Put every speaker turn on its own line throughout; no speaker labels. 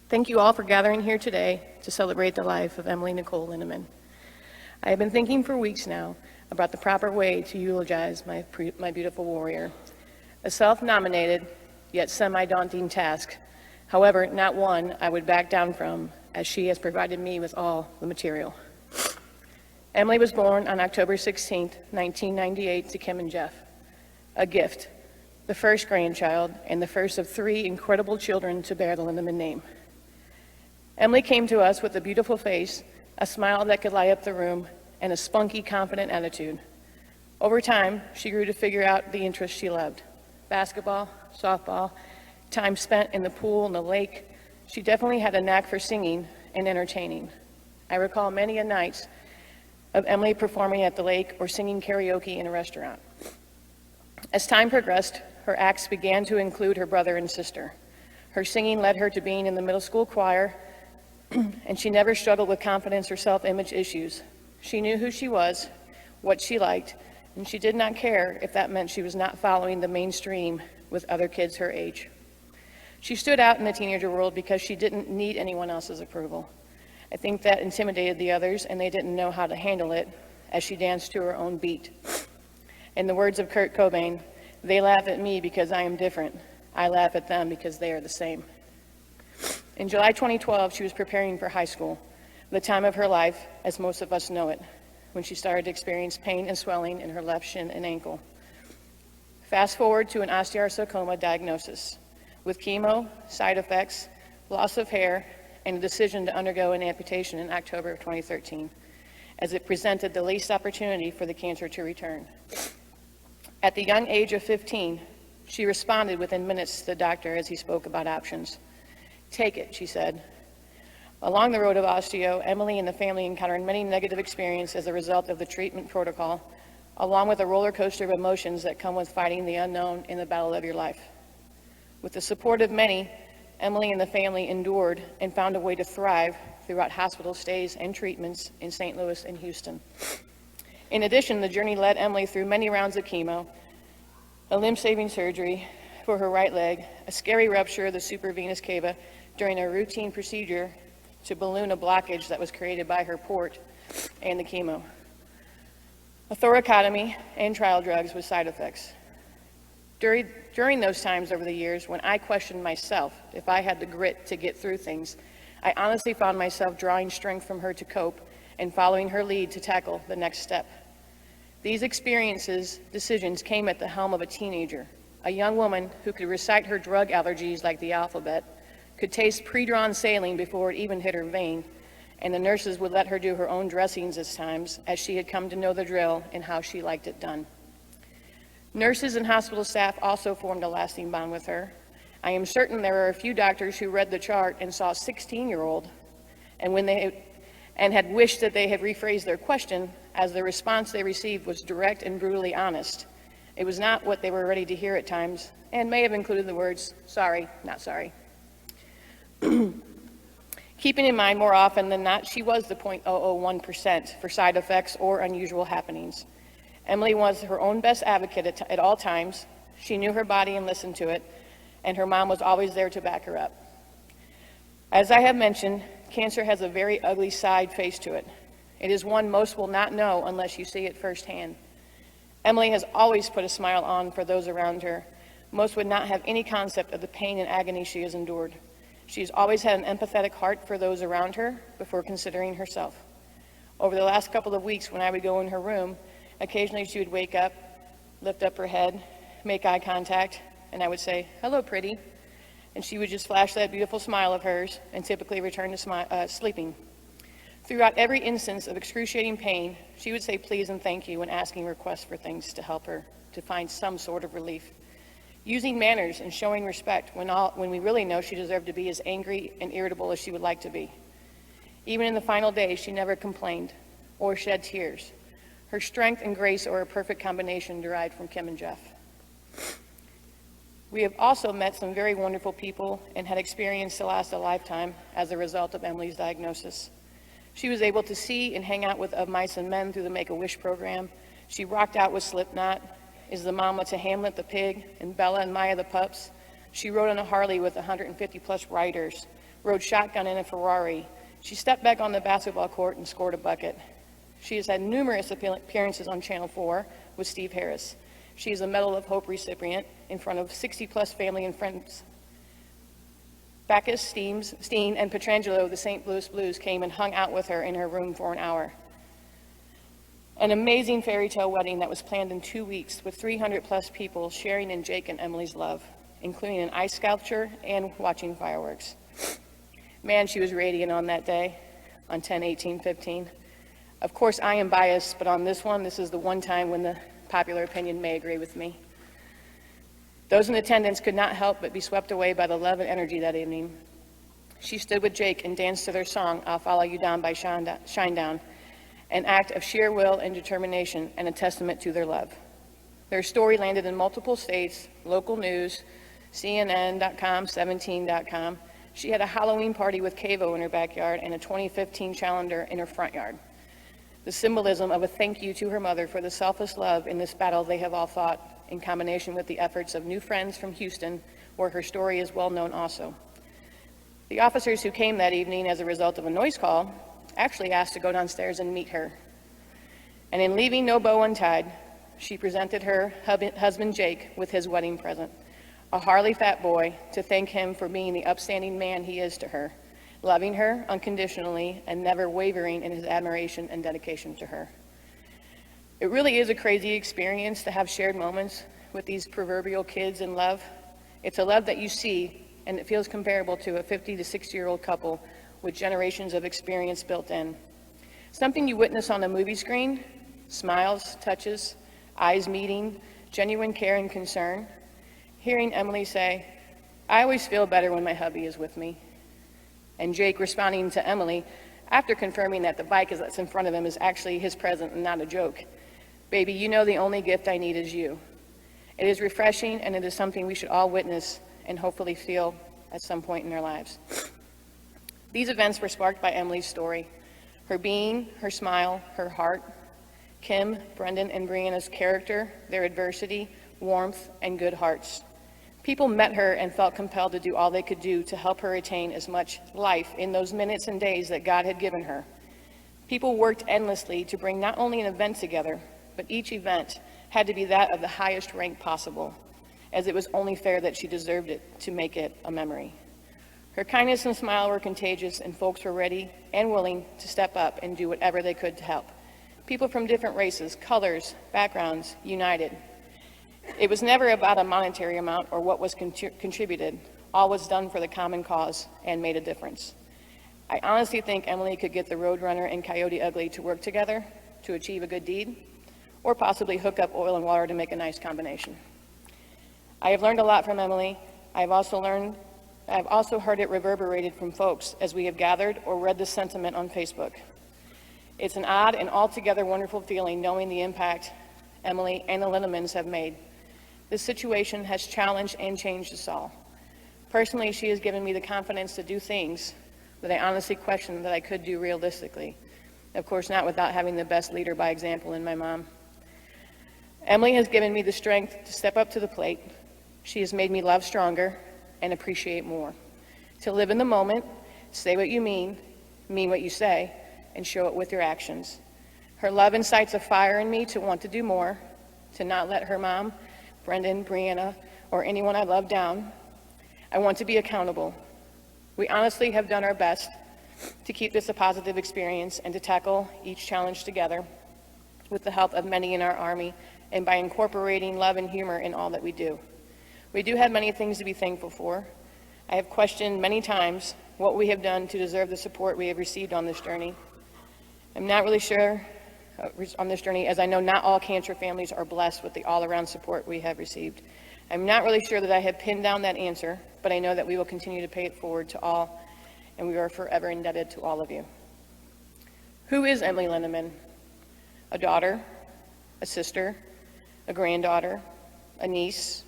Thank you all for gathering here today to celebrate the life of Emily Nicole Linneman. I have been thinking for weeks now about the proper way to eulogize my beautiful warrior. A self-nominated, yet semi-daunting task. However, not one I would back down from, as she has provided me with all the material. Emily was born on October 16, 1998 to Kim and Jeff. A gift, the first grandchild, and the first of 3 incredible children to bear the Linneman name. Emily came to us with a beautiful face, a smile that could light up the room, and a spunky, confident attitude. Over time, she grew to figure out the interests she loved. Basketball, softball, time spent in the pool and the lake. She definitely had a knack for singing and entertaining. I recall many a nights of Emily performing at the lake or singing karaoke in a restaurant. As time progressed, her acts began to include her brother and sister. Her singing led her to being in the middle school choir, and she never struggled with confidence or self-image issues. She knew who she was, what she liked, and she did not care if that meant she was not following the mainstream with other kids her age. She stood out in the teenager world because she didn't need anyone else's approval. I think that intimidated the others, and they didn't know how to handle it as she danced to her own beat. In the words of Kurt Cobain, "They laugh at me because I am different. I laugh at them because they are the same." In July 2012, she was preparing for high school, the time of her life, as most of us know it, when she started to experience pain and swelling in her left shin and ankle. Fast forward to an osteosarcoma diagnosis, with chemo, side effects, loss of hair, and a decision to undergo an amputation in October of 2013, as it presented the least opportunity for the cancer to return. At the young age of 15, she responded within minutes to the doctor as he spoke about options. "Take it," she said. Along the road of osteo, Emily and the family encountered many negative experiences as a result of the treatment protocol, along with a roller coaster of emotions that come with fighting the unknown in the battle of your life. With the support of many, Emily and the family endured and found a way to thrive throughout hospital stays and treatments in St. Louis and Houston. In addition, the journey led Emily through many rounds of chemo, a limb-saving surgery for her right leg, a scary rupture of the supravenous cava during a routine procedure to balloon a blockage that was created by her port, and the chemo, a thoracotomy, and trial drugs with side effects. During those times over the years when I questioned myself if I had the grit to get through things, I honestly found myself drawing strength from her to cope and following her lead to tackle the next step. These decisions came at the helm of a teenager, a young woman who could recite her drug allergies like the alphabet, could taste pre-drawn saline before it even hit her vein, and the nurses would let her do her own dressings at times, as she had come to know the drill and how she liked it done. Nurses and hospital staff also formed a lasting bond with her. I am certain there are a few doctors who read the chart and saw a 16-year-old, and had wished that they had rephrased their question, as the response they received was direct and brutally honest. It was not what they were ready to hear at times, and may have included the words, "Sorry, not sorry." Keeping in mind, more often than not, she was the 0.001% for side effects or unusual happenings. Emily was her own best advocate at all times. She knew her body and listened to it, and her mom was always there to back her up. As I have mentioned, cancer has a very ugly side face to it. It is one most will not know unless you see it firsthand. Emily has always put a smile on for those around her. Most would not have any concept of the pain and agony she has endured. She's always had an empathetic heart for those around her before considering herself. Over the last couple of weeks, when I would go in her room, occasionally she would wake up, lift up her head, make eye contact, and I would say, "Hello, pretty." And she would just flash that beautiful smile of hers and typically return to sleeping. Throughout every instance of excruciating pain, she would say please and thank you when asking requests for things to help her to find some sort of relief. Using manners and showing respect when we really know she deserved to be as angry and irritable as she would like to be. Even in the final days, she never complained or shed tears. Her strength and grace are a perfect combination derived from Kim and Jeff. We have also met some very wonderful people and had experience to last a lifetime as a result of Emily's diagnosis. She was able to see and hang out with Of Mice and Men through the Make-A-Wish program. She rocked out with Slipknot, is the mama to Hamlet the pig, and Bella and Maya the pups. She rode on a Harley with 150 plus riders rode shotgun in a Ferrari. She stepped back on the basketball court and scored a bucket. She has had numerous appearances on Channel 4 with Steve Harris. She is a Medal of Hope recipient in front of 60-plus family and friends. Bacchus, Steen, and Petrangelo of the St. Louis Blues came and hung out with her in her room for an hour. An amazing fairy tale wedding that was planned in 2 weeks with 300-plus people sharing in Jake and Emily's love, including an ice sculpture and watching fireworks. Man, she was radiant on that day, on 10/18/15. Of course, I am biased, but on this one, this is the one time when the popular opinion may agree with me. Those in attendance could not help but be swept away by the love and energy that evening. She stood with Jake and danced to their song, I'll Follow You Down by Shinedown, an act of sheer will and determination and a testament to their love. Their story landed in multiple states, local news, CNN.com, 17.com. She had a Halloween party with Cavo in her backyard and a 2015 Challenger in her front yard. The symbolism of a thank you to her mother for the selfless love in this battle they have all fought, in combination with the efforts of new friends from Houston, where her story is well known also. The officers who came that evening as a result of a noise call actually asked to go downstairs and meet her. And in leaving no bow untied, she presented her husband Jake with his wedding present, a Harley fat boy, to thank him for being the upstanding man he is to her, loving her unconditionally and never wavering in his admiration and dedication to her. It really is a crazy experience to have shared moments with these proverbial kids in love. It's a love that you see, and it feels comparable to a 50 to 60-year-old couple with generations of experience built in. Something you witness on the movie screen, smiles, touches, eyes meeting, genuine care and concern. Hearing Emily say, I always feel better when my hubby is with me. And Jake responding to Emily after confirming that the bike that's in front of him is actually his present and not a joke. Baby, you know the only gift I need is you. It is refreshing, and it is something we should all witness and hopefully feel at some point in our lives. These events were sparked by Emily's story, her being, her smile, her heart, Kim, Brendan, and Brianna's character, their adversity, warmth, and good hearts. People met her and felt compelled to do all they could do to help her attain as much life in those minutes and days that God had given her. People worked endlessly to bring not only an event together, but each event had to be that of the highest rank possible, as it was only fair that she deserved it to make it a memory. Her kindness and smile were contagious, and folks were ready and willing to step up and do whatever they could to help. People from different races, colors, backgrounds, united. It was never about a monetary amount or what was contributed. All was done for the common cause and made a difference. I honestly think Emily could get the Roadrunner and Coyote Ugly to work together to achieve a good deed, or possibly hook up oil and water to make a nice combination. I have learned a lot from Emily. I've also heard it reverberated from folks as we have gathered or read the sentiment on Facebook. It's an odd and altogether wonderful feeling knowing the impact Emily and the Linnemans have made. This situation has challenged and changed us all. Personally, she has given me the confidence to do things that I honestly question that I could do realistically. Of course, not without having the best leader by example in my mom. Emily has given me the strength to step up to the plate. She has made me love stronger and appreciate more. To live in the moment, say what you mean what you say, and show it with your actions. Her love incites a fire in me to want to do more, to not let her mom, Brendan, Brianna, or anyone I love down. I want to be accountable. We honestly have done our best to keep this a positive experience and to tackle each challenge together with the help of many in our Army and by incorporating love and humor in all that we do. We do have many things to be thankful for. I have questioned many times what we have done to deserve the support we have received on this journey. I'm not really sure on this journey, as I know not all cancer families are blessed with the all-around support we have received. I'm not really sure that I have pinned down that answer, but I know that we will continue to pay it forward to all, and we are forever indebted to all of you. Who is Emily Linneman? A daughter, a sister, a granddaughter, a niece,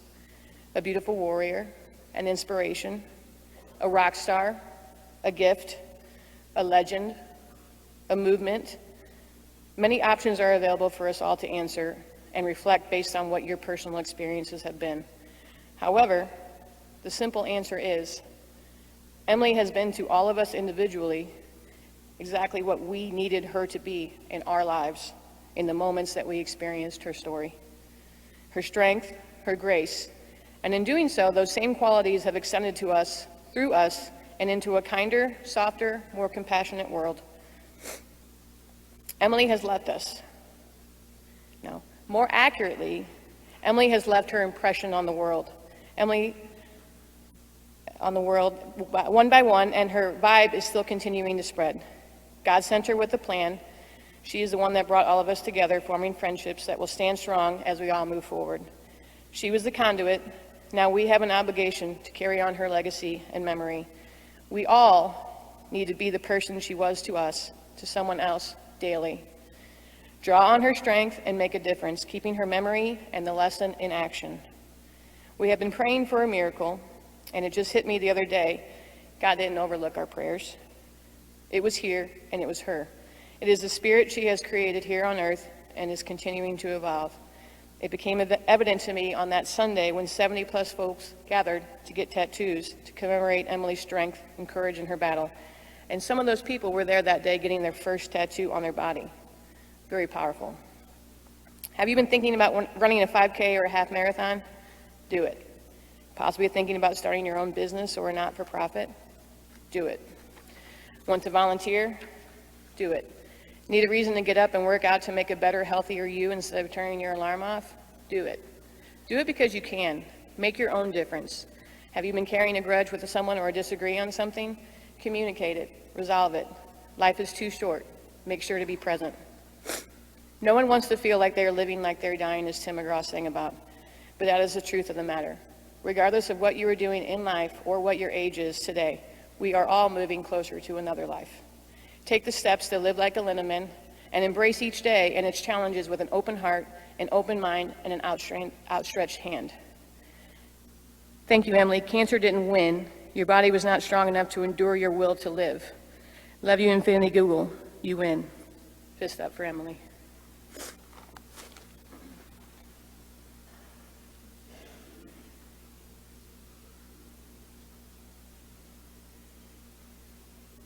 a beautiful warrior, an inspiration, a rock star, a gift, a legend, a movement. Many options are available for us all to answer and reflect based on what your personal experiences have been. However, the simple answer is, Emily has been to all of us individually exactly what we needed her to be in our lives in the moments that we experienced her story. Her strength, her grace, and in doing so, those same qualities have extended to us, through us, and into a kinder, softer, more compassionate world. Emily has left us. No, more accurately, Emily has left her impression on the world. Emily on the world one by one, and her vibe is still continuing to spread. God sent her with a plan. She is the one that brought all of us together, forming friendships that will stand strong as we all move forward. She was the conduit. Now we have an obligation to carry on her legacy and memory. We all need to be the person she was to us, to someone else daily. Draw on her strength and make a difference, keeping her memory and the lesson in action. We have been praying for a miracle, and it just hit me the other day. God didn't overlook our prayers. It was here, and it was her. It is the spirit she has created here on earth and is continuing to evolve. It became evident to me on that Sunday when 70 plus folks gathered to get tattoos to commemorate Emily's strength and courage in her battle. And some of those people were there that day getting their first tattoo on their body. Very powerful. Have you been thinking about running a 5K or a half marathon? Do it. Possibly thinking about starting your own business or a not-for-profit? Do it. Want to volunteer? Do it. Need a reason to get up and work out to make a better, healthier you instead of turning your alarm off? Do it. Do it because you can. Make your own difference. Have you been carrying a grudge with someone or disagree on something? Communicate it. Resolve it. Life is too short. Make sure to be present. No one wants to feel like they're living like they're dying, as Tim McGraw sang about, but that is the truth of the matter. Regardless of what you are doing in life or what your age is today, we are all moving closer to another life. Take the steps to live like a Linneman and embrace each day and its challenges with an open heart, an open mind, and an outstretched hand. Thank you, Emily. Cancer didn't win. Your body was not strong enough to endure your will to live. Love you, Infinity Google. You win. Fist up for Emily.